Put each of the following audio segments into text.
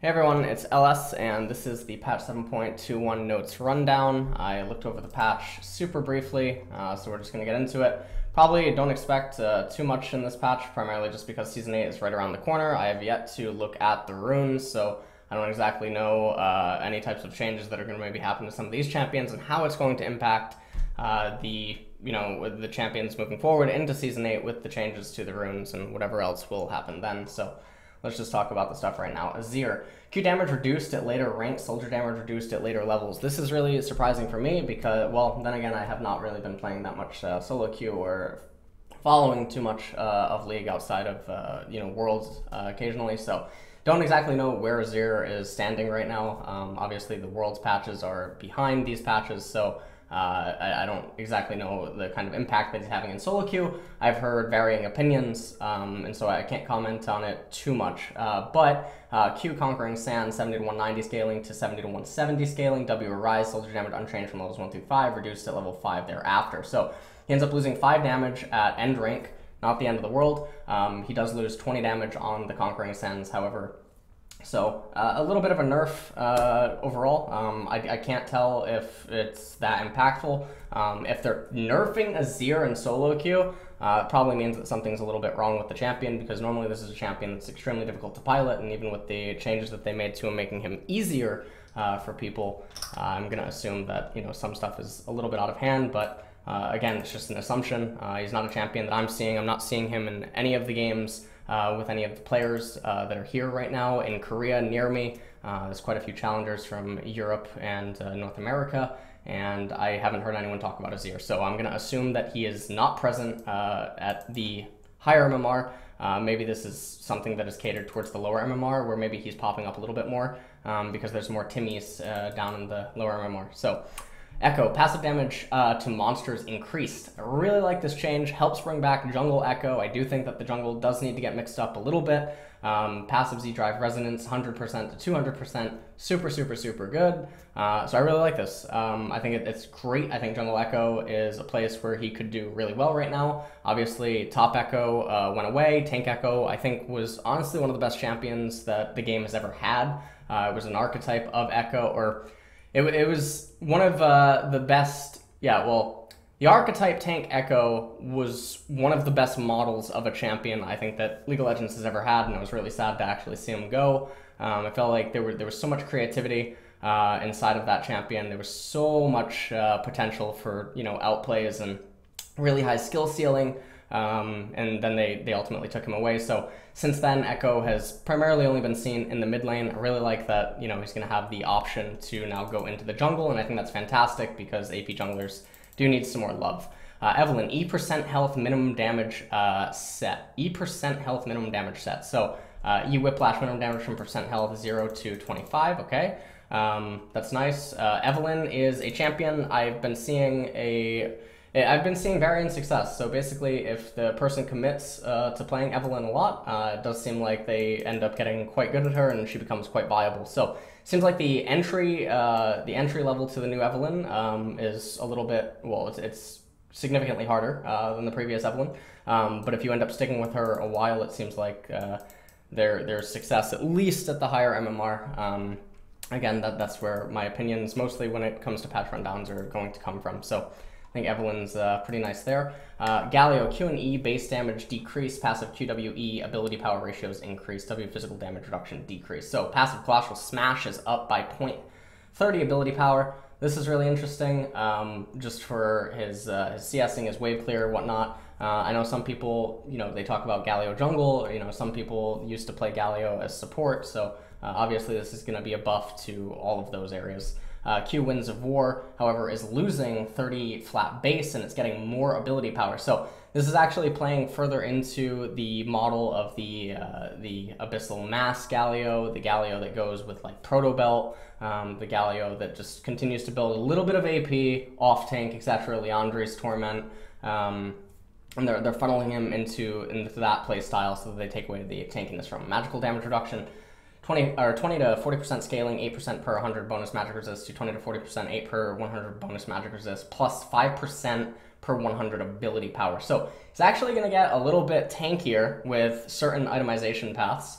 Hey everyone, it's LS, and this is the patch 7.21 notes rundown. I looked over the patch super briefly, so we're just going to get into it. Probably don't expect too much in this patch, primarily just because Season 8 is right around the corner. I have yet to look at the runes, so I don't exactly know any types of changes that are going to maybe happen to some of these champions and how it's going to impact the champions moving forward into Season 8 with the changes to the runes and whatever else will happen then. So let's just talk about the stuff right now. Udyr. Q damage reduced at later ranks, soldier damage reduced at later levels. This is really surprising for me because, well, then again, I have not really been playing that much solo Q or following too much of League outside of, Worlds occasionally, so don't exactly know where Udyr is standing right now. Obviously, the Worlds patches are behind these patches, so I don't exactly know the kind of impact that he's having in solo queue. I've heard varying opinions, and so I can't comment on it too much. But Q conquering Sand, 70 to 190 scaling to 70 to 170 scaling. W Rise, soldier damage unchanged from levels 1 through 5, reduced at level 5 thereafter. So he ends up losing 5 damage at end rank, not the end of the world. He does lose 20 damage on the conquering Sands, however. So a little bit of a nerf overall. I can't tell if it's that impactful. If they're nerfing Udyr in solo queue, it probably means that something's a little bit wrong with the champion, because normally this is a champion that's extremely difficult to pilot, and even with the changes that they made to him, making him easier for people, I'm going to assume that some stuff is a little bit out of hand, but again, it's just an assumption. He's not a champion that I'm seeing. I'm not seeing him in any of the games with any of the players that are here right now in Korea near me. There's quite a few challengers from Europe and North America, and I haven't heard anyone talk about Udyr. So I'm going to assume that he is not present at the higher MMR. Maybe this is something that is catered towards the lower MMR, where maybe he's popping up a little bit more because there's more Timmies down in the lower MMR. So Ekko, passive damage to monsters increased. I really like this change. Helps bring back jungle Ekko. I do think that the jungle does need to get mixed up a little bit. Passive Z-Drive Resonance, 100% to 200%. Super, super, super good. So I really like this. I think it's great. I think jungle Ekko is a place where he could do really well right now. Obviously, top Ekko went away. Tank Ekko, I think, was honestly one of the best champions that the game has ever had. It was an archetype of Ekko, or It was one of the best, the archetype tank Ekko was one of the best models of a champion I think that League of Legends has ever had, and I was really sad to actually see him go. I felt like there was so much creativity inside of that champion. There was so much potential for, outplays and really high skill ceiling. And then they ultimately took him away. So since then, Ekko has primarily only been seen in the mid lane. I really like that, he's going to have the option to now go into the jungle, and I think that's fantastic because AP junglers do need some more love. Evelyn, E% health minimum damage set. E% health minimum damage set. So E whiplash minimum damage from percent health 0 to 25, okay? That's nice. Evelyn is a champion. I've been seeing varying success. So basically, if the person commits to playing Evelyn a lot, it does seem like they end up getting quite good at her, and she becomes quite viable. So it seems like the entry level to the new Evelyn is a little bit, it's significantly harder than the previous Evelyn. But if you end up sticking with her a while, it seems like there's success, at least at the higher MMR. Again, that's where my opinions, mostly when it comes to patch rundowns, are going to come from. So I think Evelyn's pretty nice there. Galio, Q and E base damage decrease, passive QWE ability power ratios increase, W physical damage reduction decrease. So passive Colossal Smash is up by 0.30 ability power. This is really interesting, just for his CSing, his wave clear, whatnot. I know some people, they talk about Galio jungle. Some people used to play Galio as support, so obviously this is going to be a buff to all of those areas. Q Winds of War, however, is losing 30 flat base, and it's getting more ability power. So this is actually playing further into the model of the Abyssal Mass Galio, the Galio that goes with like Proto Belt, the Galio that just continues to build a little bit of AP, off tank, etc. Leandri's Torment, and they're funneling him into that play style so that they take away the tankiness from magical damage reduction. 20 to 40% scaling, 8% per 100 bonus magic resist to 20 to 40%, 8 per 100 bonus magic resist, plus 5% per 100 ability power. So it's actually going to get a little bit tankier with certain itemization paths.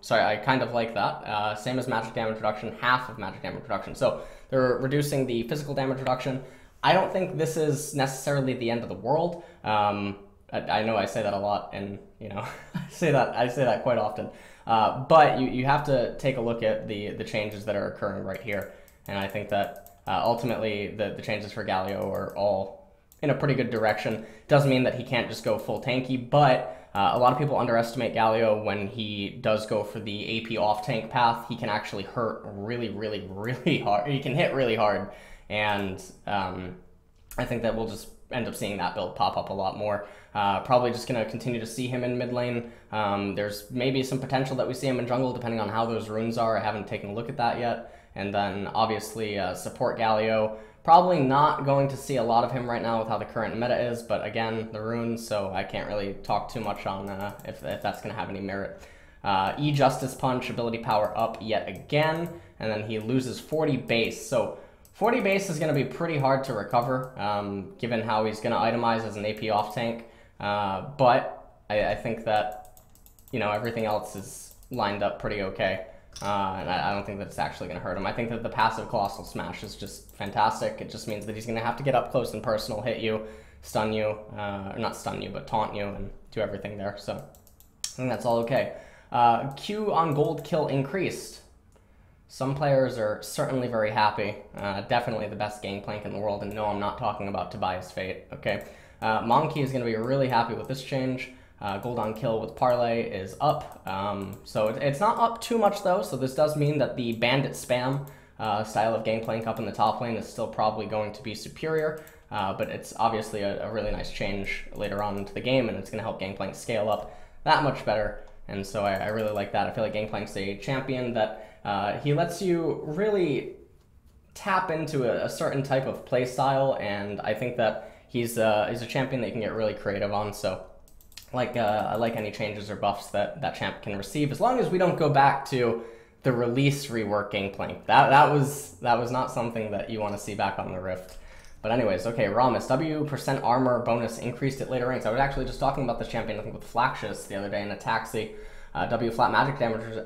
So I kind of like that. Same as magic damage reduction, half of magic damage reduction. So they're reducing the physical damage reduction. I don't think this is necessarily the end of the world. I know I say that a lot, and you know, I say that quite often. But you have to take a look at the changes that are occurring right here, and I think that ultimately the changes for Galio are all in a pretty good direction. Doesn't mean that he can't just go full tanky, but a lot of people underestimate Galio when he does go for the AP off tank path. He can actually hurt really, really, really hard. He can hit really hard, and I think that we'll just end up seeing that build pop up a lot more. Probably just going to continue to see him in mid lane. There's maybe some potential that we see him in jungle, depending on how those runes are. I haven't taken a look at that yet. And then, obviously, support Galio. Probably not going to see a lot of him right now with how the current meta is, but again, the runes, so I can't really talk too much on if that's going to have any merit. E-Justice Punch, ability power up yet again, and then he loses 40 base. So 40 base is going to be pretty hard to recover, given how he's going to itemize as an AP off tank. But I think that, you know, everything else is lined up pretty okay. And I don't think that it's actually going to hurt him. I think that the passive Colossal Smash is just fantastic. It just means that he's going to have to get up close and personal, hit you, stun you, or not stun you, but taunt you, and do everything there. So I think that's all okay. Q on gold kill increased. Some players are certainly very happy. Definitely the best Gangplank in the world, and no, I'm not talking about Tobias Fate, okay? Monkey is going to be really happy with this change. Gold on kill with Parlay is up. So it's not up too much though, so this does mean that the bandit spam style of Gangplank up in the top lane is still probably going to be superior, but it's obviously a really nice change later on into the game, and it's going to help Gangplank scale up that much better, and so I really like that. I feel like Gangplank's a champion that he lets you really tap into a certain type of play style, and I think that he's a champion that you can get really creative on, so I like any changes or buffs that champ can receive, as long as we don't go back to the release rework Gangplank. That was not something that you want to see back on the Rift. But anyways, okay, Rammus, W% armor bonus increased at later ranks. I was actually just talking about this champion, I think, with Flaxius the other day in a taxi. W flat magic damage,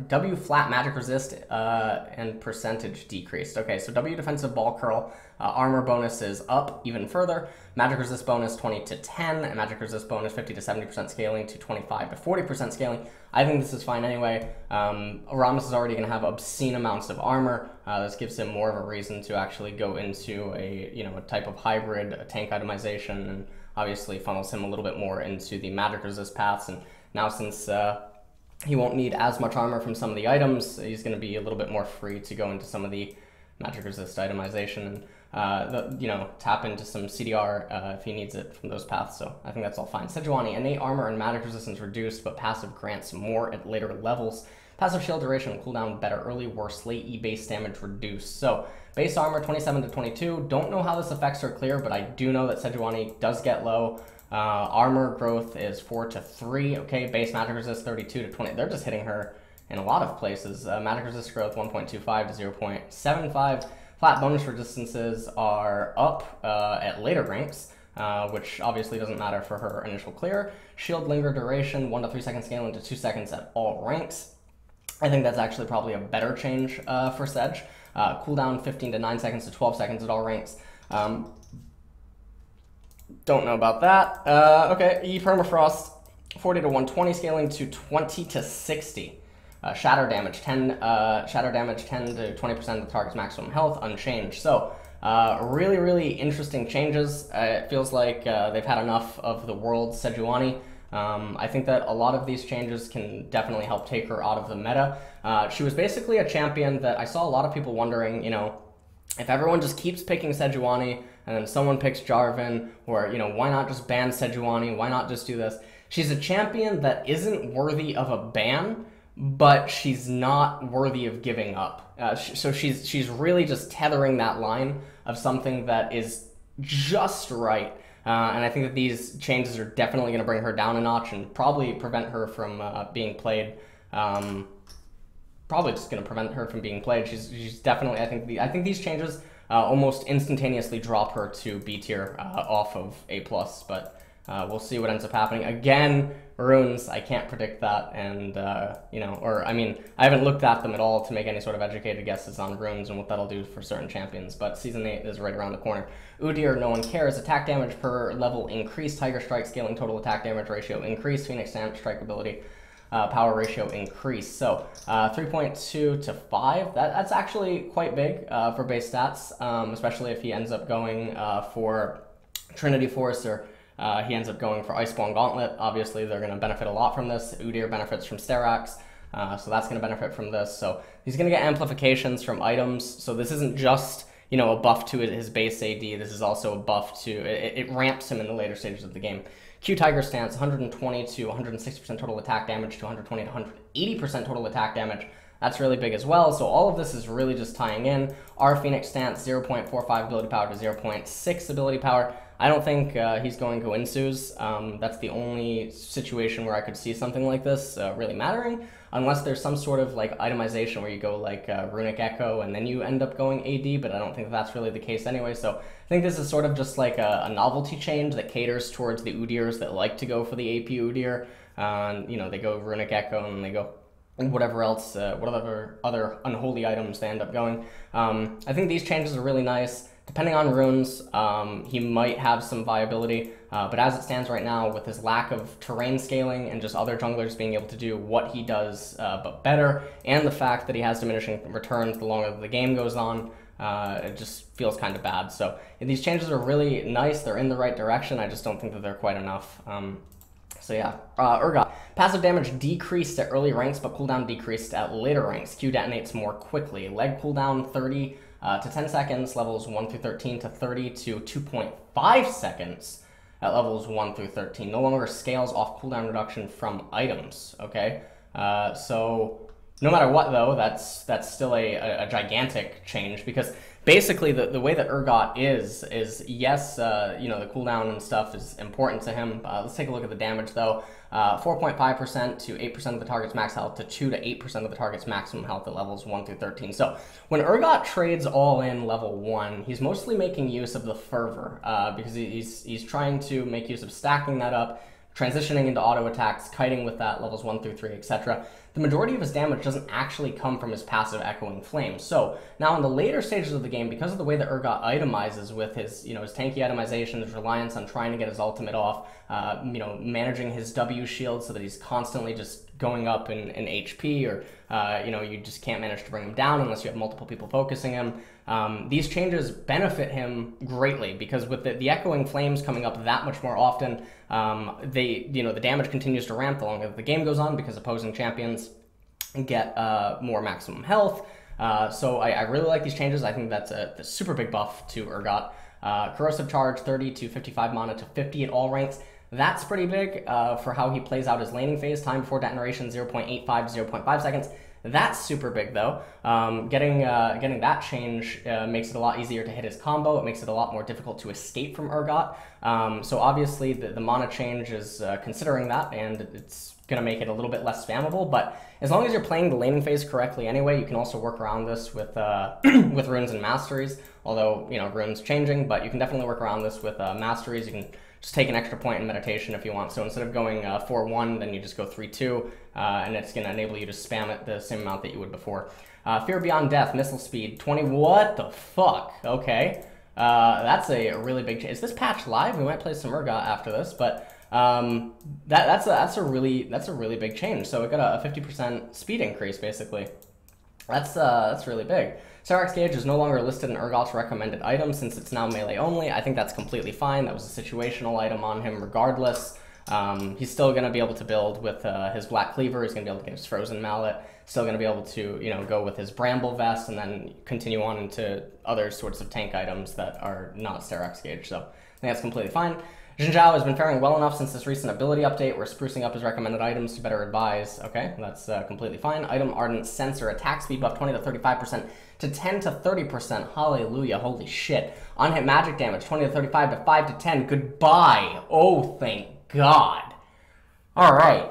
W flat magic resist, and percentage decreased. Okay, so W defensive ball curl, armor bonus is up even further. Magic resist bonus 20 to 10, and magic resist bonus 50 to 70% scaling to 25 to 40% scaling. I think this is fine anyway. Rammus is already going to have obscene amounts of armor. This gives him more of a reason to actually go into a type of hybrid tank itemization, and obviously funnels him a little bit more into the magic resist paths. And now, since he won't need as much armor from some of the items, he's going to be a little bit more free to go into some of the magic resist itemization and tap into some CDR if he needs it from those paths. So I think that's all fine. Sejuani, innate armor and magic resistance reduced, but passive grants more at later levels. Passive shield duration and cooldown better early, worse late. E-base damage reduced. So base armor 27 to 22. Don't know how this affects her clear, but I do know that Sejuani does get low. Armor growth is 4 to 3. Okay, base magic resist 32 to 20. They're just hitting her in a lot of places. Magic resist growth 1.25 to 0.75. Flat bonus resistances are up at later ranks, which obviously doesn't matter for her initial clear. Shield linger duration 1 to 3 seconds scaling to 2 seconds at all ranks. I think that's actually probably a better change for Sedge. Cooldown 15 to 9 seconds to 12 seconds at all ranks. Don't know about that. Okay, E permafrost 40 to 120 scaling to 20 to 60. Shatter damage 10 to 20% of the target's maximum health unchanged. So really, really interesting changes. It feels like they've had enough of the world Sejuani. I think that a lot of these changes can definitely help take her out of the meta. She was basically a champion that I saw a lot of people wondering, if everyone just keeps picking Sejuani and then someone picks Jarvan, or, why not just ban Sejuani? Why not just do this? She's a champion that isn't worthy of a ban, but she's not worthy of giving up. So she's really just tethering that line of something that is just right. And I think that these changes are definitely going to bring her down a notch and probably prevent her from being played. Probably just going to prevent her from being played. She's definitely, I think these changes almost instantaneously drop her to B tier off of A+, but We'll see what ends up happening. Again, runes, I can't predict that, and, you know, or, I mean, I haven't looked at them at all to make any sort of educated guesses on runes and what that'll do for certain champions, but Season 8 is right around the corner. Udyr, no one cares. Attack damage per level increased. Tiger Strike scaling total attack damage ratio increased. Phoenix Stamp strike ability power ratio increased. So 3.2 to 5, that's actually quite big for base stats, especially if he ends up going for Trinity Force, or he ends up going for Iceborne Gauntlet. Obviously, they're going to benefit a lot from this. Udyr benefits from Sterak's, so that's going to benefit from this. So he's going to get amplifications from items. So this isn't just, you know, a buff to his base AD. This is also a buff to it ramps him in the later stages of the game. Q Tiger Stance, 120 to 160% total attack damage to 120 to 180% total attack damage. That's really big as well. So all of this is really just tying in. Our Phoenix Stance, 0.45 ability power to 0.6 ability power. I don't think he's going to Insu's. That's the only situation where I could see something like this really mattering, unless there's some sort of like itemization where you go like Runic Echo and then you end up going AD, but I don't think that's really the case anyway. So I think this is sort of just like a novelty change that caters towards the Udyrs that like to go for the AP Udyr. You know, they go Runic Echo and they go whatever else, whatever other unholy items they end up going. I think these changes are really nice. Depending on runes, he might have some viability, but as it stands right now, with his lack of terrain scaling and just other junglers being able to do what he does but better, and the fact that he has diminishing returns the longer the game goes on, it just feels kind of bad. So these changes are really nice, they're in the right direction, I just don't think that they're quite enough. So yeah, Urgot. Passive damage decreased at early ranks, but cooldown decreased at later ranks. Q detonates more quickly. Leg cooldown 30 to 10 seconds, levels 1 through 13 to 30 to 2.5 seconds at levels 1 through 13. No longer scales off cooldown reduction from items, okay? So no matter what, though, that's still a gigantic change, because basically the way that Urgot is yes, you know, the cooldown and stuff is important to him. Let's take a look at the damage, though. 4.5% to 8% of the target's max health to 2 to 8% of the target's maximum health at levels 1 through 13. So when Urgot trades all in level 1, he's mostly making use of the Fervor, because he's trying to make use of stacking that up, transitioning into auto attacks, kiting with that, levels 1 through 3, etc. The majority of his damage doesn't actually come from his passive Echoing Flame. So now in the later stages of the game, because of the way that Urgot itemizes with his, you know, his tanky itemization, his reliance on trying to get his ultimate off, you know, managing his W shield so that he's constantly just going up in HP, or, you know, you just can't manage to bring him down unless you have multiple people focusing him. These changes benefit him greatly, because with the Echoing Flames coming up that much more often, you know, the damage continues to ramp the longer the game goes on, because opposing champions get more maximum health. So I really like these changes. I think that's a super big buff to Urgot. Corrosive Charge, 30 to 55 mana to 50 at all ranks. That's pretty big for how he plays out his laning phase. Time before detonation, 0.85 to 0.5 seconds. That's super big, though. Getting that change makes it a lot easier to hit his combo. It makes it a lot more difficult to escape from Urgot. So obviously the mana change is considering that, and it's going to make it a little bit less spammable. But as long as you're playing the laning phase correctly anyway, you can also work around this with with runes and masteries. Although, you know, runes changing, but you can definitely work around this with masteries. You can just take an extra point in meditation if you want. So instead of going 4-1, then you just go 3-2, and it's going to enable you to spam it the same amount that you would before. Fear Beyond Death, missile speed, 20. What the fuck? Okay. That's a really big change. Is this patch live? We might play some Urgot after this, but that's a really big change. So it got a 50% speed increase, basically. That's really big. Sterak's Gauge is no longer listed in Urgot's recommended item since it's now melee only. I think that's completely fine. That was a situational item on him regardless. He's still going to be able to build with his Black Cleaver. He's going to be able to get his Frozen Mallet. Still going to be able to, you know, go with his Bramble Vest and then continue on into other sorts of tank items that are not Sterak's Gauge. So I think that's completely fine. Xin Zhao has been faring well enough since this recent ability update. We're sprucing up his recommended items to better advise. Okay, that's completely fine. Item Ardent Censor, attack speed buff 20 to 35% to 10 to 30%. Hallelujah, holy shit. On-hit magic damage 20 to 35 to 5 to 10. Goodbye. Oh, thank God. All right.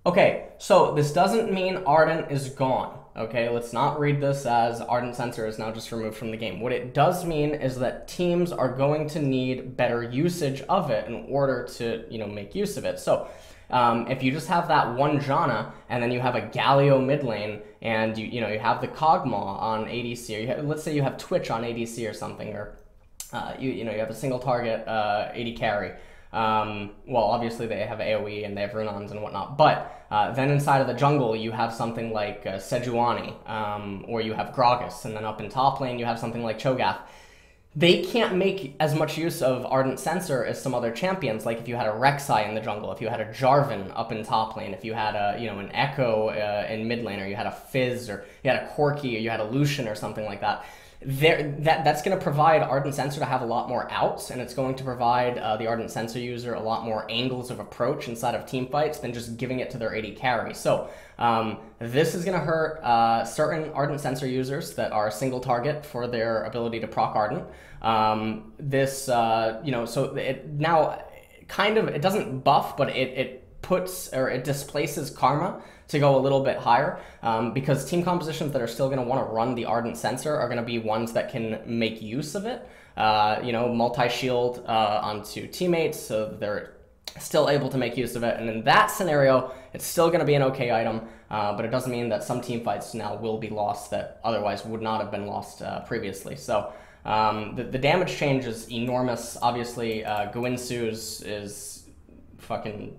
Okay, so this doesn't mean Ardent is gone. okay? Let's not read this as Ardent Censor is now just removed from the game. What it does mean is that teams are going to need better usage of it in order to, you know, make use of it. So if you just have that one Janna and then you have a Galio mid lane and you know you have the Kog'Maw on ADC, or let's say you have Twitch on ADC or something, or you know you have a single target AD carry. Well, obviously they have AoE and they have Runons and whatnot, but then inside of the jungle you have something like Sejuani, or you have Gragas, and then up in top lane you have something like Cho'Gath. They can't make as much use of Ardent Censor as some other champions, like if you had a Rek'Sai in the jungle, if you had a Jarvan up in top lane, if you had a, you know, an Ekko in mid lane, or you had a Fizz, or you had a Corki, or you had a Lucian or something like that. That's going to provide Ardent Censor to have a lot more outs, and it's going to provide the Ardent Censor user a lot more angles of approach inside of team fights than just giving it to their AD carry. So this is going to hurt certain Ardent Censor users that are single target for their ability to proc Ardent. You know, so it now kind of, it doesn't buff, but it puts, or it displaces Karma to go a little bit higher, because team compositions that are still going to want to run the Ardent Censor are going to be ones that can make use of it. You know, multi-shield onto teammates, so they're still able to make use of it. And in that scenario, it's still going to be an okay item, but it doesn't mean that some team fights now will be lost that otherwise would not have been lost previously. So the damage change is enormous. Obviously, Guinsu's is fucking,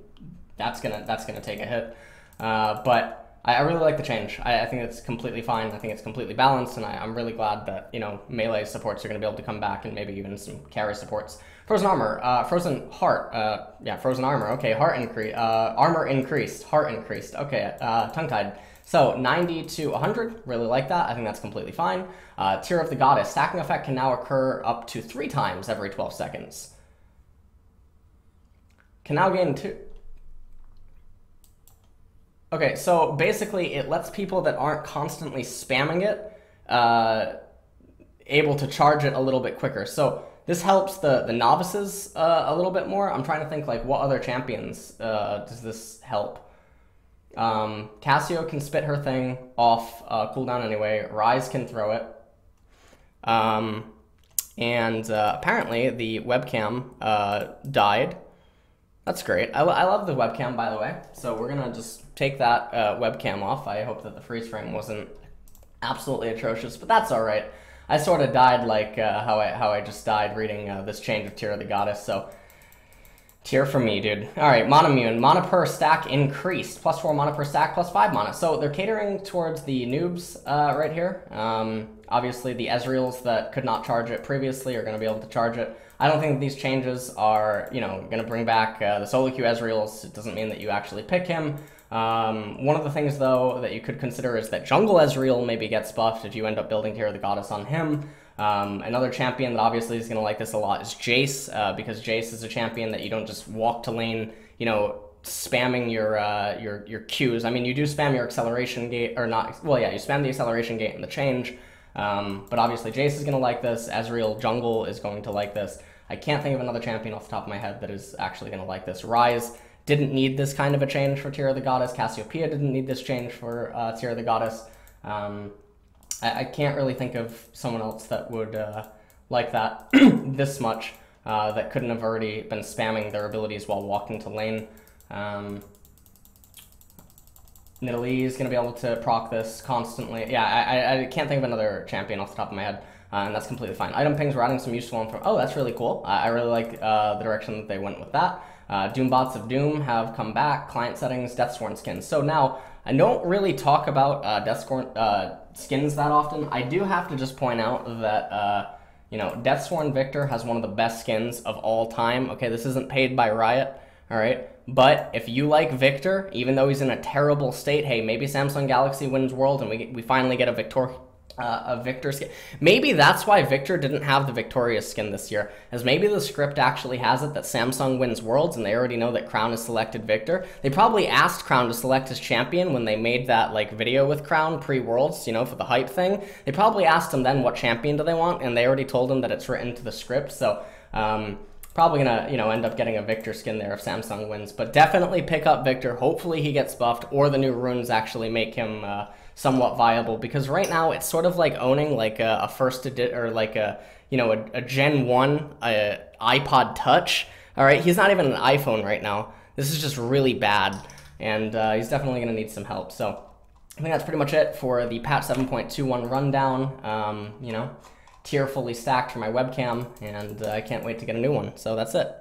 that's gonna take a hit. But I really like the change. I think it's completely fine. I think it's completely balanced, and I'm really glad that, you know, melee supports are going to be able to come back, and maybe even some carry supports. Frozen armor, frozen heart, yeah, frozen armor. Okay, heart increase, armor increased, heart increased. Okay, tongue-tied. So 90 to 100, really like that. I think that's completely fine. Tear of the Goddess, stacking effect can now occur up to 3 times every 12 seconds. Can now gain 2. Okay, so basically it lets people that aren't constantly spamming it able to charge it a little bit quicker. So this helps the novices a little bit more. I'm trying to think, like, what other champions does this help? Cassio can spit her thing off cooldown anyway. Ryze can throw it. And apparently the webcam died. That's great. I love the webcam, by the way. So we're going to just take that webcam off. I hope that the freeze frame wasn't absolutely atrocious, but that's all right. I sort of died like how I just died reading this change of Tear of the Goddess, so tear for me, dude. All right, Mana Immune. Mana per stack increased. +4 mana per stack, +5 mana. So they're catering towards the noobs right here. Obviously, the Ezreals that could not charge it previously are going to be able to charge it. I don't think that these changes are, you know, going to bring back the solo queue Ezreals. It doesn't mean that you actually pick him. One of the things, though, that you could consider is that jungle Ezreal maybe gets buffed if you end up building Tear of the Goddess on him. Another champion that obviously is going to like this a lot is Jace, because Jace is a champion that you don't just walk to lane, you know, spamming your Qs. I mean, you do spam your acceleration gate, or not, well, yeah, you spam the acceleration gate and the change, but obviously Jace is going to like this, Ezreal jungle is going to like this. I can't think of another champion off the top of my head that is actually going to like this. Ryze didn't need this kind of a change for Tear of the Goddess. Cassiopeia didn't need this change for Tear of the Goddess. I can't really think of someone else that would like that this much, that couldn't have already been spamming their abilities while walking to lane. Nidalee is going to be able to proc this constantly. Yeah, I can't think of another champion off the top of my head, and that's completely fine. Item pings, we're adding some useful info. Oh, that's really cool. I really like the direction that they went with that. Doombots of Doom have come back. Client settings, Deathsworn skins. So now, I don't really talk about Deathsworn skins that often. I do have to just point out that, you know, Deathsworn Viktor has one of the best skins of all time. Okay, this isn't paid by Riot, all right? But if you like Viktor, even though he's in a terrible state, hey, maybe Samsung Galaxy wins World and we finally get a Viktor skin. Maybe that's why Viktor didn't have the Victorious skin this year, as maybe the script actually has it that Samsung wins Worlds and they already know that Crown has selected Viktor. They probably asked Crown to select his champion when they made that like video with Crown pre-Worlds, you know, for the hype thing. They probably asked him then what champion do they want, and they already told him that it's written to the script. So Probably gonna, you know, end up getting a Viktor skin there if Samsung wins, but definitely pick up Viktor. Hopefully he gets buffed, or the new runes actually make him somewhat viable, because right now it's sort of like owning like a first edit, or like a, you know, a Gen 1 iPod Touch. All right, he's not even an iPhone right now. This is just really bad, and he's definitely gonna need some help. So I think that's pretty much it for the patch 7.21 rundown. You know, tier fully stacked for my webcam, and I can't wait to get a new one. So that's it.